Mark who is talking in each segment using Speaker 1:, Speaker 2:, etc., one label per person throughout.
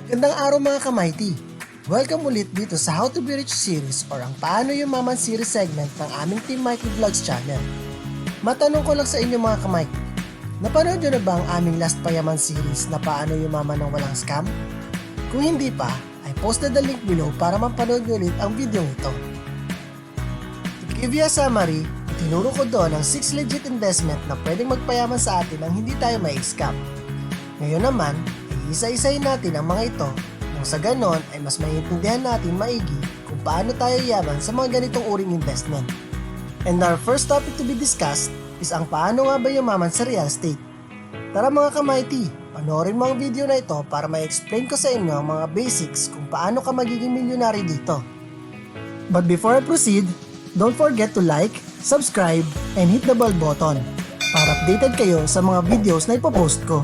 Speaker 1: Gandang araw mga kamighty! Welcome ulit dito sa How to Be Rich series or ang Paano Yumaman series segment ng aming Team Mikey Vlogs channel. Matanong ko lang sa inyo mga kamighty, napanood nyo na ba ang aming Last Payaman series na Paano Yumaman ng Walang Scam? Kung hindi pa, I posted the link below para mapanood nyo ulit ang video ito. To give you a summary, tinuro ko doon ang 6 legit investment na pwedeng magpayaman sa atin nang hindi tayo mai-scam. Ngayon naman, isa-isahin natin ang mga ito nang sa ganon ay mas maiintindihan natin maigi kung paano tayo yaman sa mga ganitong uring investment. And our first topic to be discussed is ang paano nga ba yumaman sa real estate. Tara mga kamighty, panoorin mo ang video na ito para ma-explain ko sa inyo ang mga basics kung paano ka magiging milyonary dito. But before I proceed, don't forget to like, subscribe, and hit the bell button para updated kayo sa mga videos na ipopost ko.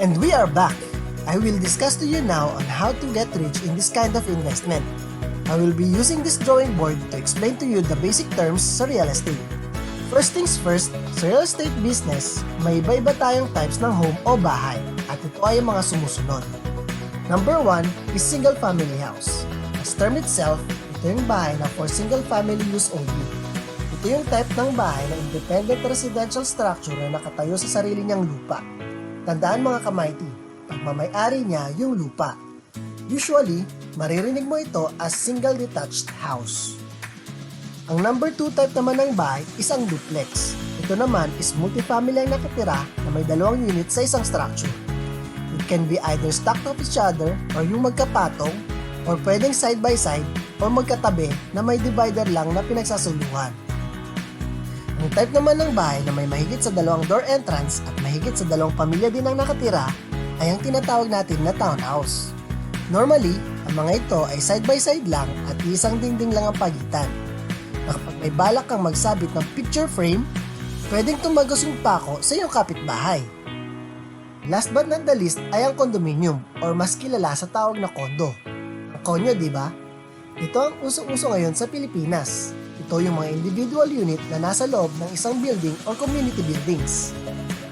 Speaker 1: And we are back. I will discuss to you now on how to get rich in this kind of investment. I will be using this drawing board to explain to you the basic terms sa real estate. First things first, sa real estate business, may iba-iba tayong types ng home o bahay at ito ay ang mga sumusunod. Number 1 is single family house. As term itself, ito yung bahay na for single family use only. Ito yung type ng bahay na independent residential structure na nakatayo sa sarili niyang lupa. Tandaan mga kamighty, pagmamay-ari niya yung lupa. Usually, maririnig mo ito as single detached house. Ang number 2 type naman ng bahay is ang duplex. Ito naman is multifamily ang nakatira na may dalawang unit sa isang structure. It can be either stacked off each other or yung magkapatong or pwedeng side by side or magkatabi na may divider lang na pinagsasuluhan. Ang type naman ng bahay na may mahigit sa dalawang door entrance at mahigit sa dalawang pamilya din ang nakatira ay ang tinatawag natin na townhouse. Normally, ang mga ito ay side by side lang at isang dingding lang ang pagitan. Kapag may balak kang magsabit ng picture frame, pwedeng tumagos yung pako sa iyong kapitbahay. Last but not the least ay ang condominium or mas kilala sa tawag na condo. Ang konyo, di ba? Ito ang usong-uso ngayon sa Pilipinas. Ito yung mga individual unit na nasa loob ng isang building or community buildings.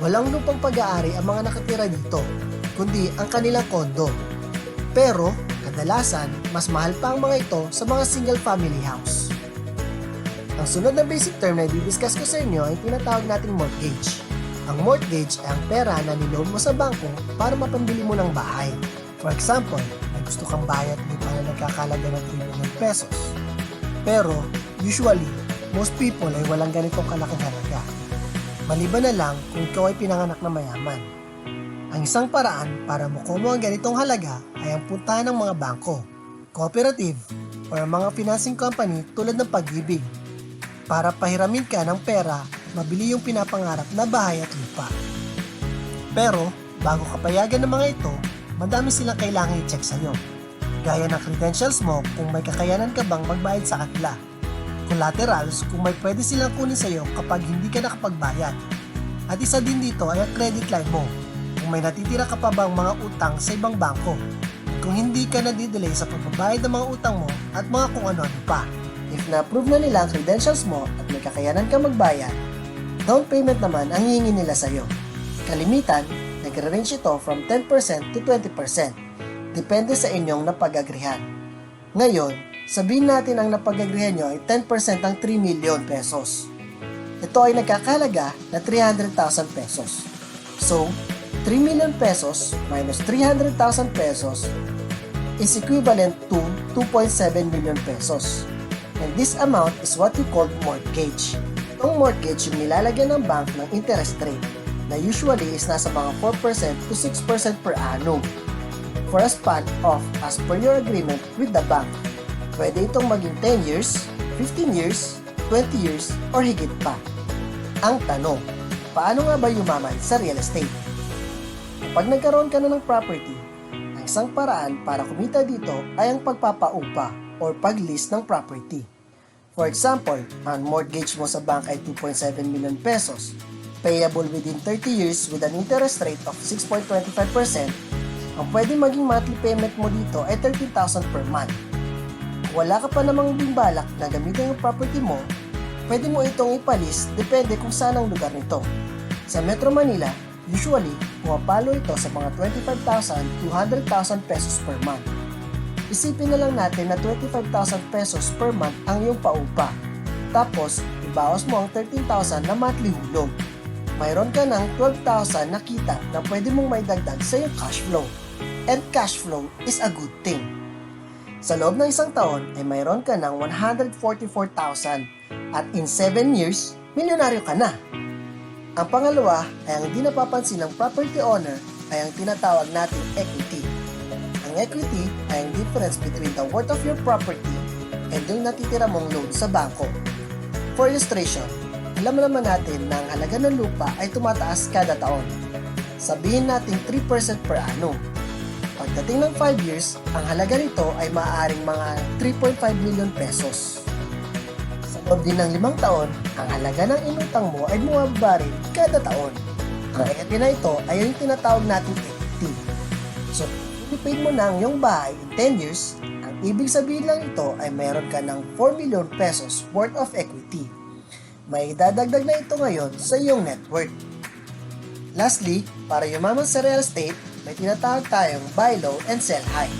Speaker 1: Walang lupang pag-aari ang mga nakatira dito, kundi ang kanilang kondo. Pero, kadalasan, mas mahal pa ang mga ito sa mga single family house. Ang sunod na basic term na i-discuss ko sa inyo ay tinatawag nating mortgage. Ang mortgage ay ang pera na niloan mo sa bangko para mapambili mo ng bahay. For example, may gusto kang bahay at lupa na nagkakalaga ng 3 million pesos. Pero, usually, most people ay walang ganitong kalaking halaga. Maliban na lang kung ikaw ay pinanganak na mayaman. Ang isang paraan para makuha ang ganitong halaga ay ang puntahan ng mga bangko, cooperative, o mga financing company tulad ng Pag-ibig para pahiramin ka ng pera, mabili yung pinapangarap na bahay at lupa. Pero, bago ka payagan ng mga ito, madami silang kailangan i-check sa'yo. Gaya ng credentials mo kung may kakayanan ka bang magbayad sa kanila. Collaterals kung may pwede silang kunin sa iyo kapag hindi ka nakapagbayad. At isa din dito ay ang credit line mo, kung may natitira ka pa bang mga utang sa ibang bangko, kung hindi ka nadidelay sa pagbabayad ng mga utang mo at mga kung ano-ano pa. If na-approve na nila ang credentials mo at may kakayanan ka magbayad, down payment naman ang hihingi nila sa iyo. Kalimitan, nagre-range ito from 10% to 20%, depende sa inyong napag-agrihan. Ngayon, sabihin natin ang napag-agrihan nyo ay 10% ng 3 million pesos. Ito ay nagkakalaga na 300,000 pesos. So, 3 million pesos minus 300,000 pesos is equivalent to 2.7 million pesos. And this amount is what we call mortgage. Itong mortgage yung nilalagyan ng bank ng interest rate na usually is nasa mga 4% to 6% per annum for a span of as per your agreement with the bank. Pwede itong maging 10 years, 15 years, 20 years, or higit pa. Ang tanong, paano nga ba yumaman sa real estate? Kapag nagkaroon ka na ng property, ang isang paraan para kumita dito ay ang pagpapaupa or pag-lease ng property. For example, ang mortgage mo sa bank ay 2.7 million pesos, payable within 30 years with an interest rate of 6.25%, ang pwede maging monthly payment mo dito ay 13,000 per month. Kung wala ka pa namang balak na gamitin ang property mo, pwede mo itong ipalis depende kung saan ang lugar nito. Sa Metro Manila, usually, pumapalo ito sa mga 25,000 to 100,000 pesos per month. Isipin na lang natin na 25,000 pesos per month ang iyong paupa. Tapos, ibawas mo ang 13,000 na monthly hulog. Mayroon ka ng 12,000 na kita na pwede mong maidagdag sa iyong cash flow. And cash flow is a good thing. Sa loob ng isang taon ay mayroon ka ng 144,000 at in 7 years, milyonaryo ka na. Ang pangalawa ay ang di napapansin ng property owner ay ang tinatawag nating equity. Ang equity ay ang difference between the worth of your property and yung natitira mong loan sa bangko. For illustration, alam naman natin na ang halaga ng lupa ay tumataas kada taon. Sabihin natin 3% per annum. Pagdating ng 5 years, ang halaga nito ay maaaring mga 3.5 million pesos. Sa loob din ng 5 taon, ang halaga ng inutang mo ay bumababa rin kada taon. Ang equity na ito ay yung tinatawag nating equity. So, kung i-paid mo na ang iyong bahay in 10 years, ang ibig sabihin lang ito ay mayroon ka ng 4 million pesos worth of equity. May dadagdag na ito ngayon sa iyong net worth. Lastly, para yumaman sa real estate, may tinatawag tayong buy low and sell high.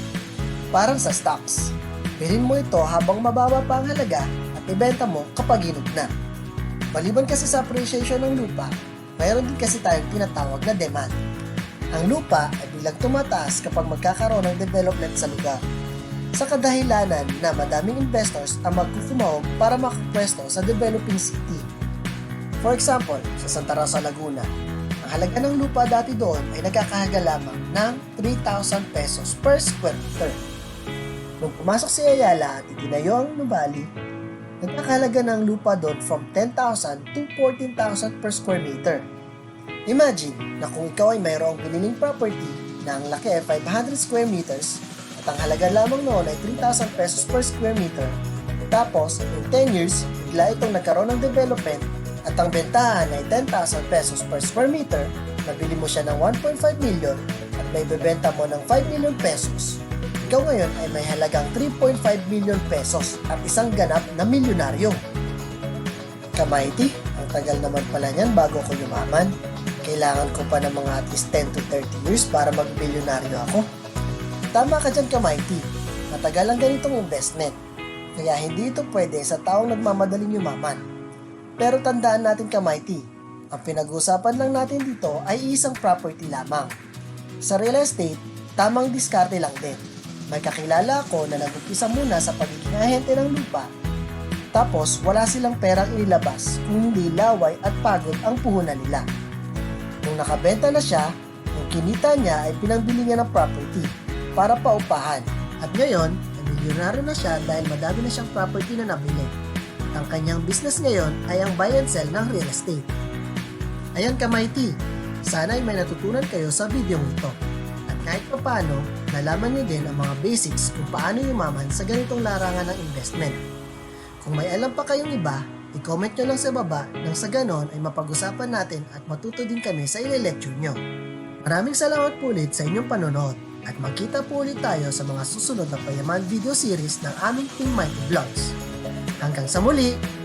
Speaker 1: Parang sa stocks, bilhin mo ito habang mababa pa ang halaga at ibenta mo kapag hinog na. Maliban kasi sa appreciation ng lupa, mayroon din kasi tayong tinatawag na demand. Ang lupa ay bilang tumataas kapag magkakaroon ng development sa lugar. Sa kadahilanan na madaming investors ang magkukumawag para makapwesto sa developing city. For example, sa Santa Rosa, Laguna, ang halaga ng lupa dati doon ay nagkakahaga lamang ng 3,000 pesos per square meter. Nung pumasok si Ayala at itinayo ang Nuvali, nagkakahalaga ng lupa doon from 10,000 to 14,000 per square meter. Imagine na kung ikaw ay mayroong biniling property na ang laki ay 500 square meters at ang halaga lamang noon ay 3,000 pesos per square meter. Tapos, in 10 years, bigla itong nagkaroon ng development at ang bentahan ay 10,000 pesos per square meter, nabili mo siya ng 1.5 million at may bebenta mo ng 5 million pesos. Ikaw ngayon ay may halagang 3.5 million pesos at isang ganap na milyonaryo. Kamaiti, ang tagal naman pala niyan bago ko yumaman. Kailangan ko pa ng mga at least 10 to 30 years para mag-milyonaryo ako. Tama ka dyan, Kamaiti. Matagal ang ganitong investment. Kaya hindi ito pwede sa taong nagmamadaling yumaman. Pero tandaan natin, Kamaiti, ang pinag-uusapan lang natin dito ay isang property lamang. Sa real estate, tamang diskarte lang din. May kakilala ako na nag-umpisa muna sa pagiging ahente ng lupa, tapos wala silang perang inilabas kung hindi laway at pagod ang puhunan nila. Nung nakabenta na siya, yung kinita niya ay pinangbili niya ng property para paupahan. At ngayon, milyonaryo na siya dahil madami na siyang property na nabili. Ang kanyang business ngayon ay ang buy and sell ng real estate. Ayan, Kamaiti, sana ay may natutunan kayo sa video ito. At kahit paano, nalaman niyo din ang mga basics kung paano yumaman sa ganitong larangan ng investment. Kung may alam pa kayong iba, i-comment nyo lang sa baba nang sa ganon ay mapag-usapan natin at matuto din kami sa ile-lecture nyo. Maraming salamat po ulit sa inyong panonood at magkita po ulit tayo sa mga susunod na payaman video series ng aming Team Mighty Vlogs. Hanggang sa muli!